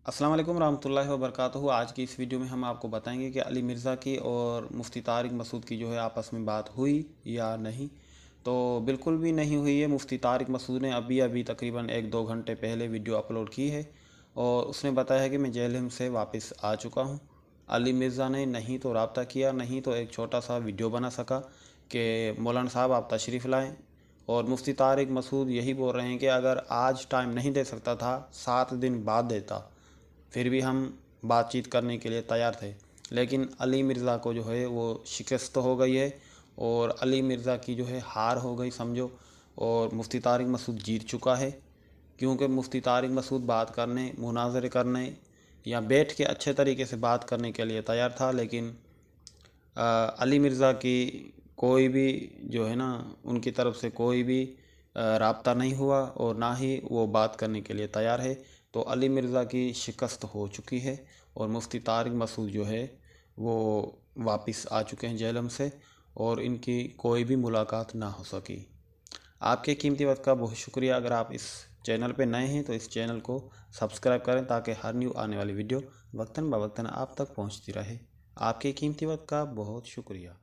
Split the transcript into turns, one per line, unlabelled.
अस्सलाम वालेकुम रहमतुल्लाहि व बरकातुहू। आज की इस वीडियो में हम आपको बताएंगे कि अली मिर्ज़ा की और मुफ्ती तारिक मसूद की जो है आपस में बात हुई या नहीं। तो बिल्कुल भी नहीं हुई है। मुफ्ती तारिक मसूद ने अभी अभी तकरीबन 1-2 घंटे पहले वीडियो अपलोड की है और उसने बताया है कि मैं जेल से वापस आ चुका हूँ। अली मिर्ज़ा ने नहीं तो रब्ता किया, नहीं तो एक छोटा सा वीडियो बना सका कि मौलाना साहब आप तशरीफ़ लाएँ। और मुफ्ती तारिक मसूद यही बोल रहे हैं कि अगर आज टाइम नहीं दे सकता था, 7 दिन बाद देता, फिर भी हम बातचीत करने के लिए तैयार थे। लेकिन अली मिर्ज़ा को जो है वो शिकस्त हो गई है और अली मिर्ज़ा की जो है हार हो गई समझो। और मुफ्ती तारिक मसूद जीत चुका है, क्योंकि मुफ्ती तारिक मसूद बात करने, मुनाज़रे करने या बैठ के अच्छे तरीके से बात करने के लिए तैयार था। लेकिन अली मिर्ज़ा की कोई भी जो है ना, उनकी तरफ से कोई भी राब्ता नहीं हुआ और ना ही वो बात करने के लिए तैयार है। तो अली मिर्ज़ा की शिकस्त हो चुकी है और मुफ्ती तारिक मसूद जो है वो वापस आ चुके हैं जेलम से और इनकी कोई भी मुलाकात ना हो सकी। आपके कीमती वक्त का बहुत शुक्रिया। अगर आप इस चैनल पे नए हैं तो इस चैनल को सब्सक्राइब करें ताकि हर न्यू आने वाली वीडियो वक्तन ब वक्तन आप तक पहुंचती रहे। आपके कीमती वक्त का बहुत शुक्रिया।